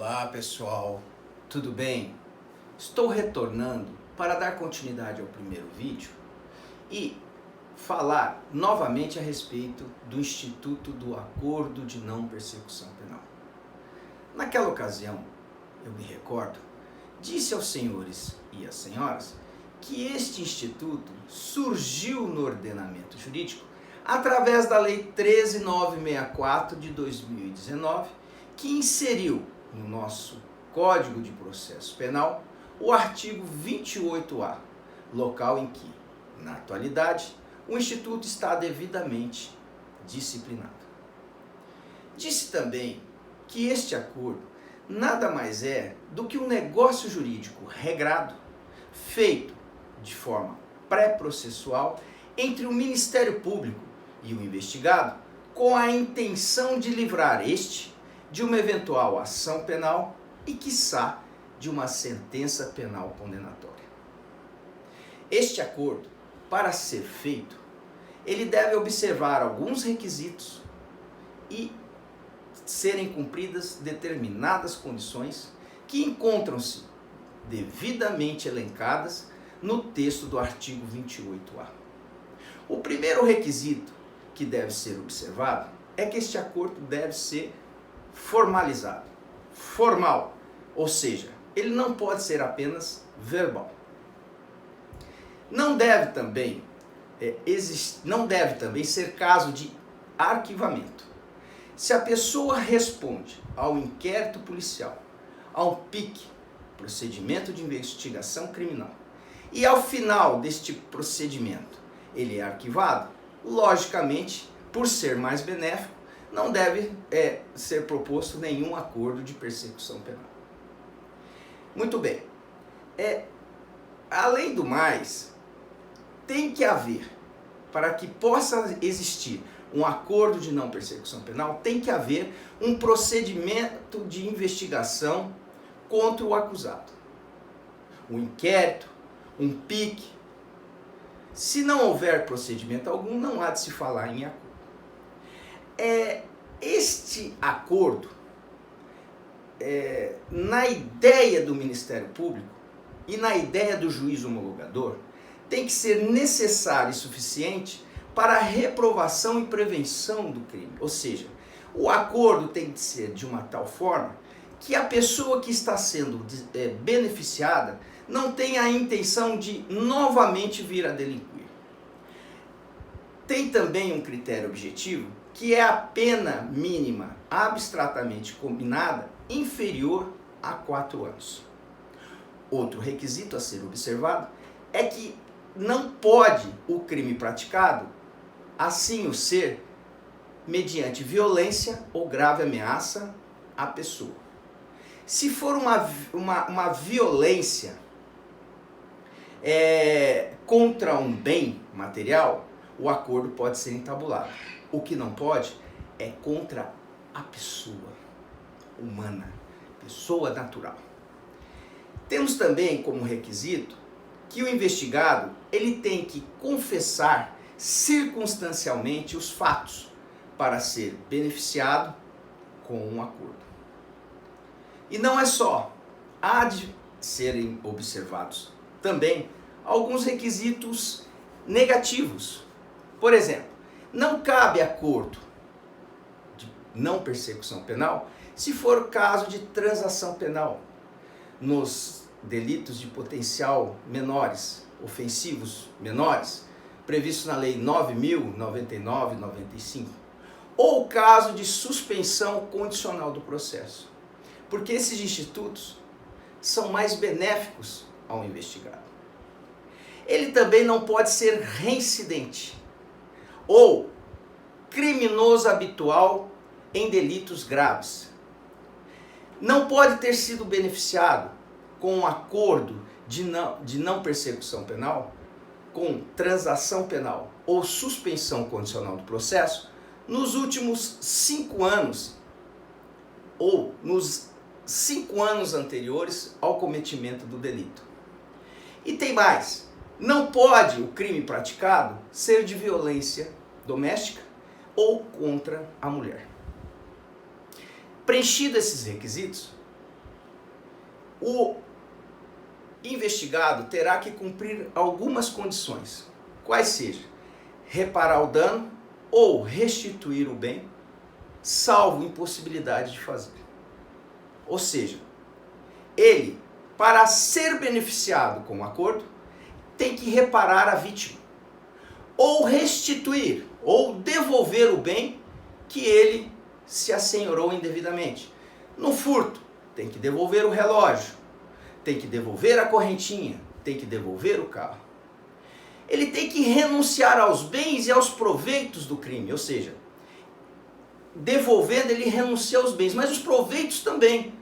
Olá pessoal, tudo bem? Estou retornando para dar continuidade ao primeiro vídeo e falar novamente a respeito do Instituto do Acordo de Não Persecução Penal. Naquela ocasião, eu me recordo, disse aos senhores e às senhoras que este instituto surgiu no ordenamento jurídico através da Lei 13.964 de 2019, que inseriu no nosso Código de Processo Penal o artigo 28A, local em que, na atualidade, o Instituto está devidamente disciplinado. Disse também que este acordo nada mais é do que um negócio jurídico regrado, feito de forma pré-processual entre o Ministério Público e o investigado, com a intenção de livrar este de uma eventual ação penal e, quiçá, de uma sentença penal condenatória. Este acordo, para ser feito, ele deve observar alguns requisitos e serem cumpridas determinadas condições que encontram-se devidamente elencadas no texto do artigo 28A. O primeiro requisito que deve ser observado é que este acordo deve ser formalizado, formal, ou seja, ele não pode ser apenas verbal. Não deve também ser caso de arquivamento. Se a pessoa responde ao inquérito policial, ao PIC, procedimento de investigação criminal, e ao final deste procedimento ele é arquivado, logicamente, por ser mais benéfico, não deve ser proposto nenhum acordo de persecução penal. Muito bem. Além do mais, tem que haver, para que possa existir um acordo de não persecução penal, tem que haver um procedimento de investigação contra o acusado. Um inquérito, um PIC. Se não houver procedimento algum, não há de se falar em acordo. Este acordo, na ideia do Ministério Público e na ideia do juiz homologador, tem que ser necessário e suficiente para a reprovação e prevenção do crime. Ou seja, o acordo tem que ser de uma tal forma que a pessoa que está sendo beneficiada não tenha a intenção de novamente vir a delinquir. Tem também um critério objetivo, que é a pena mínima abstratamente combinada inferior a 4 anos. Outro requisito a ser observado é que não pode o crime praticado, assim o ser, mediante violência ou grave ameaça à pessoa. Se for uma violência contra um bem material, o acordo pode ser entabulado. O que não pode é contra a pessoa humana, pessoa natural. Temos também como requisito que o investigado ele tem que confessar circunstancialmente os fatos para ser beneficiado com um acordo. E não é só, há de serem observados também alguns requisitos negativos. Por exemplo, não cabe acordo de não persecução penal se for caso de transação penal nos delitos de potencial menores, ofensivos menores, previsto na Lei 9.099/95, ou caso de suspensão condicional do processo, porque esses institutos são mais benéficos ao investigado. Ele também não pode ser reincidente ou criminoso habitual em delitos graves. Não pode ter sido beneficiado com um acordo de não persecução penal, com transação penal ou suspensão condicional do processo nos últimos 5 anos ou nos 5 anos anteriores ao cometimento do delito. E tem mais. Não pode o crime praticado ser de violência doméstica ou contra a mulher. Preenchidos esses requisitos, o investigado terá que cumprir algumas condições, quais sejam reparar o dano ou restituir o bem, salvo impossibilidade de fazer. Ou seja, ele, para ser beneficiado com o acordo, tem que reparar a vítima, ou restituir, ou devolver o bem que ele se assenhorou indevidamente. No furto, tem que devolver o relógio, tem que devolver a correntinha, tem que devolver o carro. Ele tem que renunciar aos bens e aos proveitos do crime, ou seja, devolvendo ele renuncia aos bens, mas os proveitos também,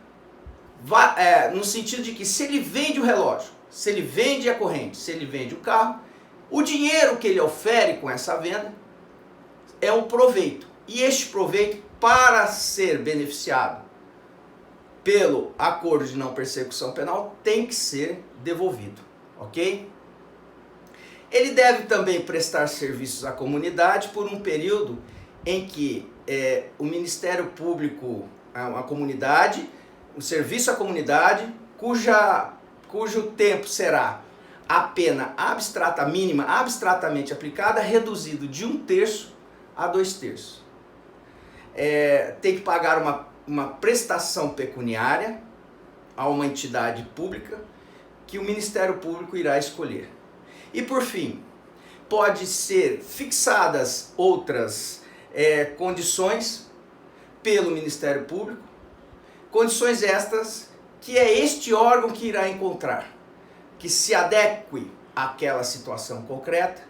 no sentido de que se ele vende o relógio, se ele vende a corrente, se ele vende o carro, o dinheiro que ele ofere com essa venda é um proveito. E este proveito, para ser beneficiado pelo acordo de não persecução penal, tem que ser devolvido, ok? Ele deve também prestar serviços à comunidade por um período em que o Ministério Público, a comunidade, o serviço à comunidade, cujo tempo será a pena mínima abstratamente aplicada, reduzido de 1/3 a 2/3. Tem que pagar uma prestação pecuniária a uma entidade pública que o Ministério Público irá escolher. E por fim, pode ser fixadas outras condições pelo Ministério Público, condições estas que é este órgão que irá encontrar, que se adeque àquela situação concreta.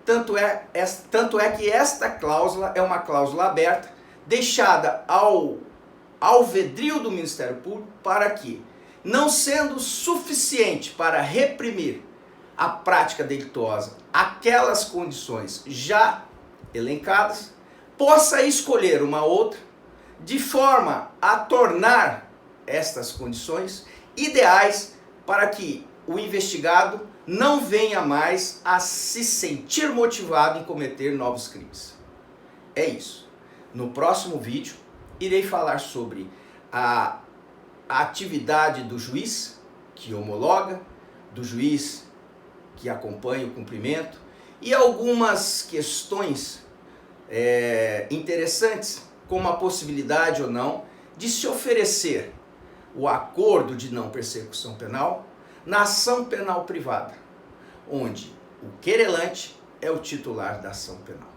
Tanto é que esta cláusula é uma cláusula aberta, deixada ao alvedrio do Ministério Público, para que, não sendo suficiente para reprimir a prática delituosa, aquelas condições já elencadas, possa escolher uma outra, de forma a tornar estas condições ideais para que o investigado não venha mais a se sentir motivado em cometer novos crimes. É isso. No próximo vídeo, irei falar sobre a atividade do juiz que homologa, do juiz que acompanha o cumprimento e algumas questões interessantes, como a possibilidade ou não de se oferecer o acordo de não persecução penal na ação penal privada, onde o querelante é o titular da ação penal.